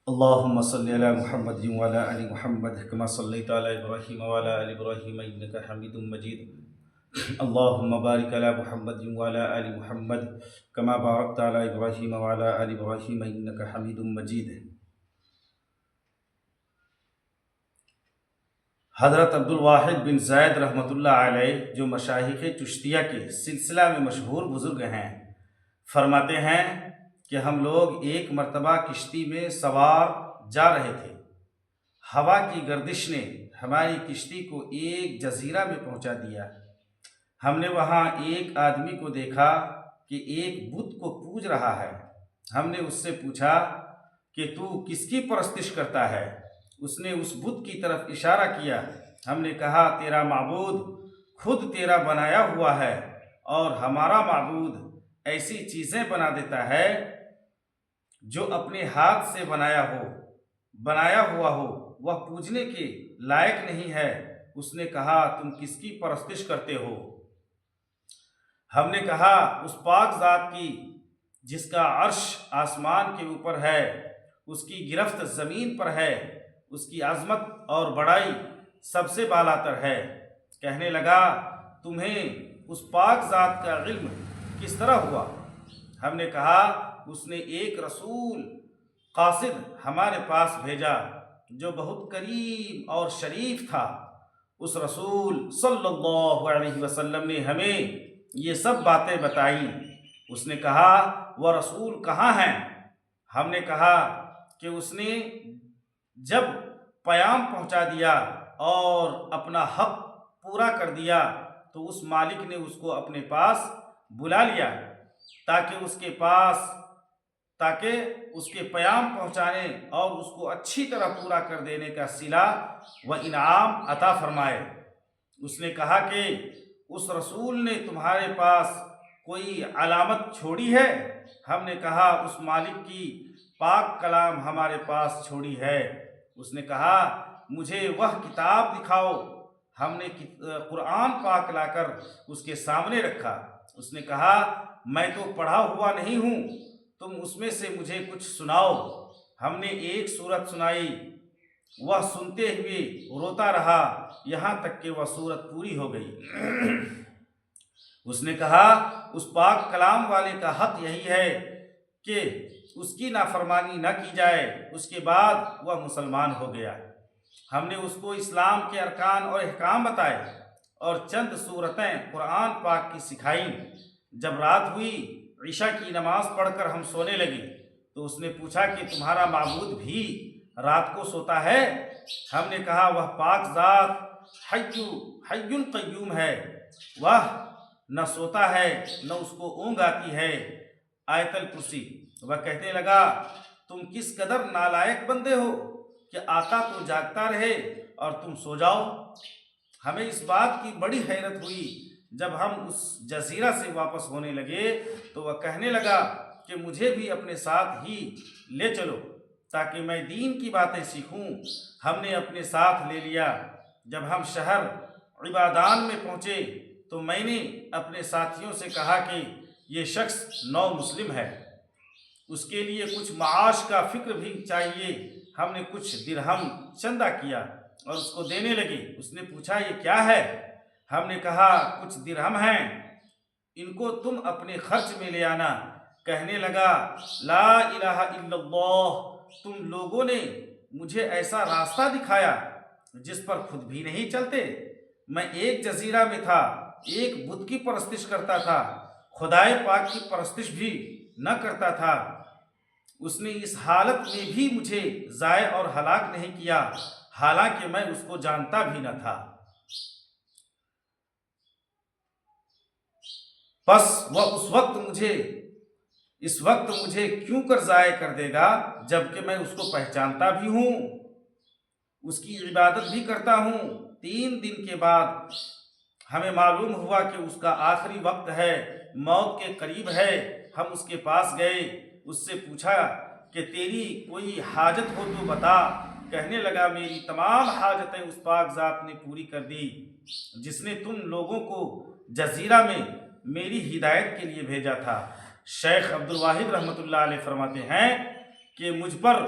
اللهم صل على محمد وعلى ال محمد كما صليت على ابراهيم وعلى ال ابراهيم انك حميد مجيد. اللهم بارك على محمد وعلى ال محمد كما باركت على ابراهيم وعلى ال ابراهيم انك حميد مجيد. حضرت عبدالواحد بن زید رحمۃ اللہ علیہ جو مشائخ چشتیہ کے سلسلہ میں مشہور بزرگ ہیں، فرماتے ہیں کہ ہم لوگ ایک مرتبہ کشتی میں سوار جا رہے تھے. ہوا کی گردش نے ہماری کشتی کو ایک جزیرہ میں پہنچا دیا. ہم نے وہاں ایک آدمی کو دیکھا کہ ایک بت کو پوج رہا ہے. ہم نے اس سے پوچھا کہ تو کس کی پرستش کرتا ہے؟ اس نے اس بت کی طرف اشارہ کیا. ہم نے کہا تیرا معبود خود تیرا بنایا ہوا ہے، اور ہمارا معبود ایسی چیزیں بنا دیتا ہے جو اپنے ہاتھ سے بنایا ہوا ہو، وہ پوجنے کے لائق نہیں ہے. اس نے کہا تم کس کی پرستش کرتے ہو؟ ہم نے کہا اس پاک ذات کی جس کا عرش آسمان کے اوپر ہے، اس کی گرفت زمین پر ہے، اس کی عظمت اور بڑائی سب سے بالاتر ہے. کہنے لگا تمہیں اس پاک ذات کا علم کس طرح ہوا؟ ہم نے کہا اس نے ایک رسول قاصد ہمارے پاس بھیجا جو بہت کریم اور شریف تھا. اس رسول صلی اللہ علیہ وسلم نے ہمیں یہ سب باتیں بتائیں. اس نے کہا وہ رسول کہاں ہیں؟ ہم نے کہا کہ اس نے جب پیام پہنچا دیا اور اپنا حق پورا کر دیا تو اس مالک نے اس کو اپنے پاس بلا لیا تاکہ اس کے پیام پہنچانے اور اس کو اچھی طرح پورا کر دینے کا صلہ و انعام عطا فرمائے. اس نے کہا کہ اس رسول نے تمہارے پاس کوئی علامت چھوڑی ہے؟ ہم نے کہا اس مالک کی پاک کلام ہمارے پاس چھوڑی ہے. اس نے کہا مجھے وہ کتاب دکھاؤ. ہم نے قرآن پاک لا کر اس کے سامنے رکھا. اس نے کہا میں تو پڑھا ہوا نہیں ہوں، تم اس میں سے مجھے کچھ سناؤ. ہم نے ایک سورت سنائی. وہ سنتے ہوئے روتا رہا یہاں تک کہ وہ سورت پوری ہو گئی. اس نے کہا اس پاک کلام والے کا حق یہی ہے کہ اس کی نافرمانی نہ کی جائے. اس کے بعد وہ مسلمان ہو گیا. ہم نے اس کو اسلام کے ارکان اور احکام بتائے اور چند صورتیں قرآن پاک کی سکھائیں. جب رات ہوئی عشاء کی نماز پڑھ کر ہم سونے لگے تو اس نے پوچھا کہ تمہارا معبود بھی رات کو سوتا ہے؟ ہم نے کہا وہ پاک ذات حی قیوم ہے، وہ نہ سوتا ہے نہ اس کو اونگ آتی ہے. آیت الکرسی. وہ کہنے لگا تم کس قدر نالائق بندے ہو کہ آقا تو جاگتا رہے اور تم سو جاؤ. ہمیں اس بات کی بڑی حیرت ہوئی. جب ہم اس جزیرہ سے واپس ہونے لگے تو وہ کہنے لگا کہ مجھے بھی اپنے ساتھ ہی لے چلو تاکہ میں دین کی باتیں سیکھوں. ہم نے اپنے ساتھ لے لیا. جب ہم شہر عبادان میں پہنچے تو میں نے اپنے ساتھیوں سے کہا کہ یہ شخص نو مسلم ہے، اس کے لیے کچھ معاش کا فکر بھی چاہیے. ہم نے کچھ درہم چندہ کیا اور اس کو دینے لگے. اس نے پوچھا یہ کیا ہے؟ ہم نے کہا کچھ درہم ہیں، ان کو تم اپنے خرچ میں لے آنا. کہنے لگا لا الہ الا اللہ، تم لوگوں نے مجھے ایسا راستہ دکھایا جس پر خود بھی نہیں چلتے. میں ایک جزیرہ میں تھا، ایک بت کی پرستش کرتا تھا، خدائے پاک کی پرستش بھی نہ کرتا تھا. اس نے اس حالت میں بھی مجھے ضائع اور ہلاک نہیں کیا، حالانکہ میں اس کو جانتا بھی نہ تھا. بس وہ اس وقت مجھے کیوں کر ضائع کر دے گا جبکہ میں اس کو پہچانتا بھی ہوں، اس کی عبادت بھی کرتا ہوں. 3 دن کے بعد ہمیں معلوم ہوا کہ اس کا آخری وقت ہے، موت کے قریب ہے. ہم اس کے پاس گئے، اس سے پوچھا کہ تیری کوئی حاجت ہو تو بتا. کہنے لگا میری تمام حاجتیں اس پاک ذات نے پوری کر دی جس نے تم لوگوں کو جزیرہ میں میری ہدایت کے لیے بھیجا تھا. شیخ عبدالواحد رحمۃ اللہ علیہ فرماتے ہیں کہ مجھ پر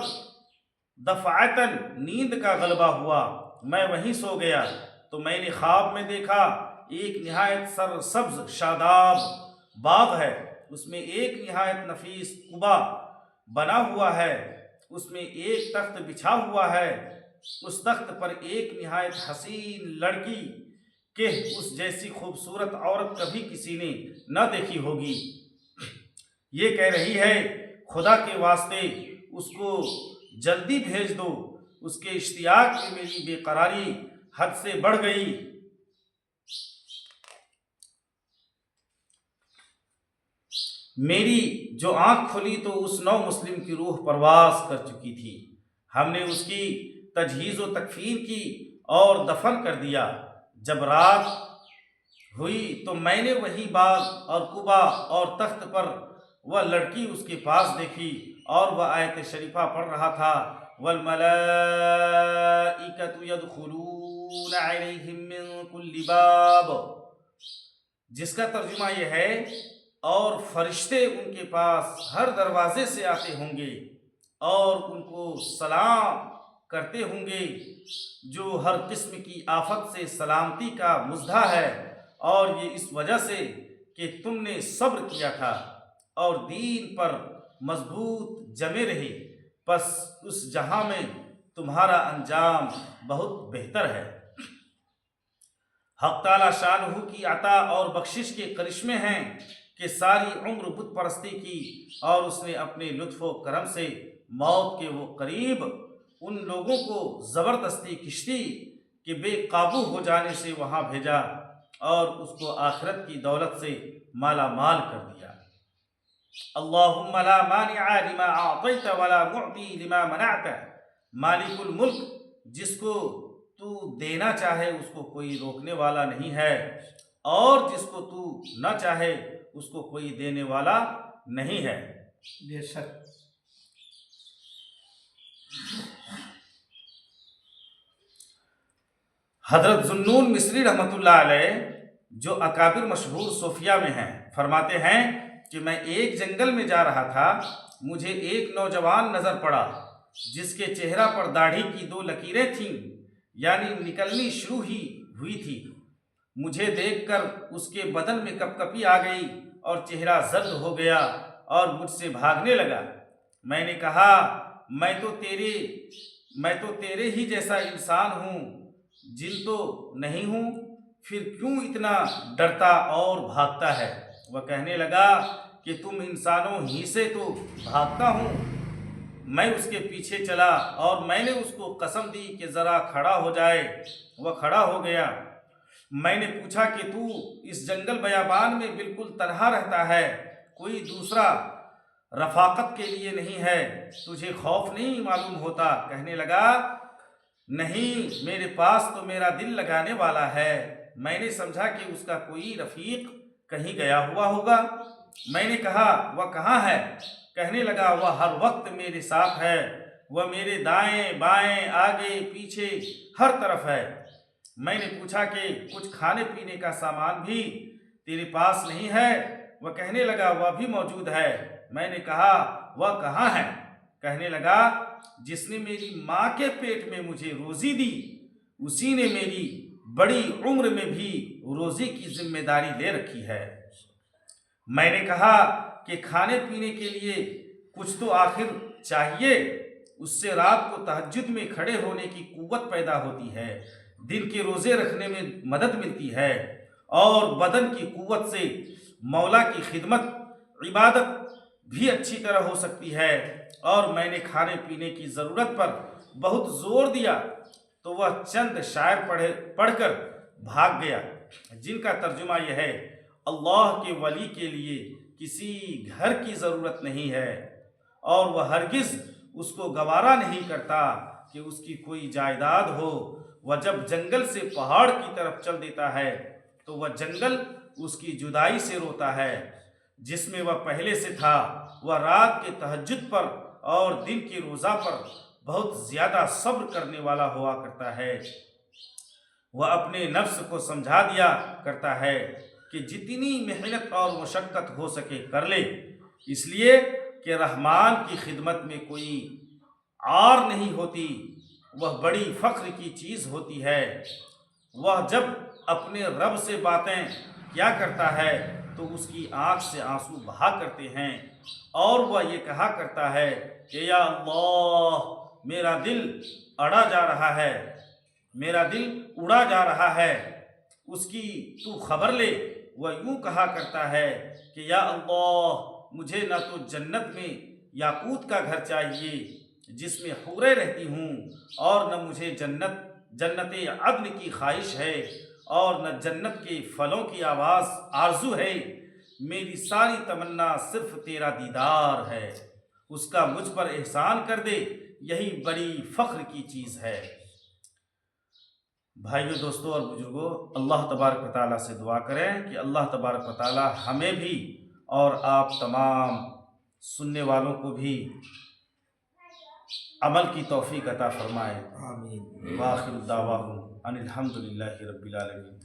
دفعتاً نیند کا غلبہ ہوا، میں وہیں سو گیا تو میں نے خواب میں دیکھا ایک نہایت سرسبز شاداب باغ ہے، اس میں ایک نہایت نفیس قبا بنا ہوا ہے، اس میں ایک تخت بچھا ہوا ہے، اس تخت پر ایک نہایت حسین لڑکی کہ اس جیسی خوبصورت عورت کبھی کسی نے نہ دیکھی ہوگی، یہ کہہ رہی ہے خدا کے واسطے اس کو جلدی بھیج دو۔ اس کے اشتیاق میں میری بے قراری حد سے بڑھ گئی۔ میری جو آنکھ کھلی تو اس نو مسلم کی روح پرواز کر چکی تھی، ہم نے اس کی تجہیز و تکفین کی اور دفن کر دیا۔ جب رات ہوئی تو میں نے وہی باغ اور قبا اور تخت پر وہ لڑکی اس کے پاس دیکھی اور وہ آیت شریفہ پڑھ رہا تھا، وَالْمَلَائِكَةُ يَدْخُلُونَ عَلَيْهِم مِّن كُلِّ بَابٍ، جس کا ترجمہ یہ ہے اور فرشتے ان کے پاس ہر دروازے سے آتے ہوں گے اور ان کو سلام کرتے ہوں گے، جو ہر قسم کی آفت سے سلامتی کا مزدہ ہے، اور یہ اس وجہ سے کہ تم نے صبر کیا تھا اور دین پر مضبوط جمے رہے، پس اس جہاں میں تمہارا انجام بہت بہتر ہے۔ حق تعالی شانہ کی عطا اور بخشش کے کرشمے ہیں کہ ساری عمر بت پرستی کی اور اس نے اپنے لطف و کرم سے موت کے وہ قریب ان لوگوں کو زبردستی کشتی کے بے قابو ہو جانے سے وہاں بھیجا اور اس کو آخرت کی دولت سے مالا مال کر دیا۔ اللہم لا مانع لما اعطیت ولا معطی لما منعت، مالک الملک، جس کو تو دینا چاہے اس کو کوئی روکنے والا نہیں ہے، اور جس کو تو نہ چاہے اس کو کوئی دینے والا نہیں ہے۔ بے شک حضرت ذوالنون مصری رحمۃ اللہ علیہ جو اکابر مشہور صوفیہ میں ہیں، فرماتے ہیں کہ میں ایک جنگل میں جا رہا تھا، مجھے ایک نوجوان نظر پڑا جس کے چہرہ پر داڑھی کی 2 لکیریں تھیں، یعنی نکلنی شروع ہی ہوئی تھی۔ مجھے دیکھ کر اس کے بدن میں کپکپی آ گئی اور چہرہ زرد ہو گیا اور مجھ سے بھاگنے لگا۔ میں نے کہا میں تو تیرے ہی جیسا انسان ہوں، جن تو نہیں ہوں، پھر کیوں اتنا ڈرتا اور بھاگتا ہے؟ وہ کہنے لگا کہ تم انسانوں ہی سے تو بھاگتا ہوں۔ میں اس کے پیچھے چلا اور میں نے اس کو قسم دی کہ ذرا کھڑا ہو جائے، وہ کھڑا ہو گیا۔ میں نے پوچھا کہ تو اس جنگل بیابان میں بالکل تنہا رہتا ہے، کوئی دوسرا رفاقت کے لیے نہیں ہے، تجھے خوف نہیں معلوم ہوتا؟ کہنے لگا نہیں، میرے پاس تو میرا دل لگانے والا ہے۔ میں نے سمجھا کہ اس کا کوئی رفیق کہیں گیا ہوا ہوگا۔ میں نے کہا وہ کہاں ہے؟ کہنے لگا وہ ہر وقت میرے ساتھ ہے، وہ میرے دائیں بائیں آگے پیچھے ہر طرف ہے۔ میں نے پوچھا کہ کچھ کھانے پینے کا سامان بھی تیرے پاس نہیں ہے؟ وہ کہنے لگا وہ بھی موجود ہے۔ میں نے کہا وہ کہاں ہے؟ کہنے لگا جس نے میری ماں کے پیٹ میں مجھے روزی دی، اسی نے میری بڑی عمر میں بھی روزی کی ذمہ داری لے رکھی ہے۔ میں نے کہا کہ کھانے پینے کے لیے کچھ تو آخر چاہیے، اس سے رات کو تہجد میں کھڑے ہونے کی قوت پیدا ہوتی ہے، دن کے روزے رکھنے میں مدد ملتی ہے، اور بدن کی قوت سے مولا کی خدمت عبادت بھی اچھی طرح ہو سکتی ہے۔ اور میں نے کھانے پینے کی ضرورت پر بہت زور دیا تو وہ چند شعر پڑھ کر بھاگ گیا، جن کا ترجمہ یہ ہے اللہ کے ولی کے لیے کسی گھر کی ضرورت نہیں ہے، اور وہ ہرگز اس کو گوارا نہیں کرتا کہ اس کی کوئی جائیداد ہو۔ وہ جب جنگل سے پہاڑ کی طرف چل دیتا ہے تو وہ جنگل اس کی جدائی سے روتا ہے جس میں وہ پہلے سے تھا۔ وہ رات کے تہجد پر اور دن کے روزہ پر بہت زیادہ صبر کرنے والا ہوا کرتا ہے۔ وہ اپنے نفس کو سمجھا دیا کرتا ہے کہ جتنی محنت اور مشقت ہو سکے کر لے، اس لیے کہ رحمان کی خدمت میں کوئی عار نہیں ہوتی، وہ بڑی فخر کی چیز ہوتی ہے۔ وہ جب اپنے رب سے باتیں کیا کرتا ہے تو اس کی آنکھ سے آنسو بہا کرتے ہیں، اور وہ یہ کہا کرتا ہے کہ یا اللہ، میرا دل اڑا جا رہا ہے، میرا دل اڑا جا رہا ہے، اس کی تو خبر لے۔ وہ یوں کہا کرتا ہے کہ یا اللہ، مجھے نہ تو جنت میں یاقوت کا گھر چاہیے جس میں حوریں رہتی ہوں، اور نہ مجھے جنت عدن کی خواہش ہے، اور نہ جنت کے پھلوں کی آرزو ہے۔ میری ساری تمنا صرف تیرا دیدار ہے، اس کا مجھ پر احسان کر دے، یہی بڑی فخر کی چیز ہے۔ بھائیو، دوستو اور بزرگوں، اللہ تبارک و تعالیٰ سے دعا کریں کہ اللہ تبارک و تعالیٰ ہمیں بھی اور آپ تمام سننے والوں کو بھی عمل کی توفیق عطا فرمائے۔ آمین۔ وآخر دعواہم ان الحمد للہ رب العالمین۔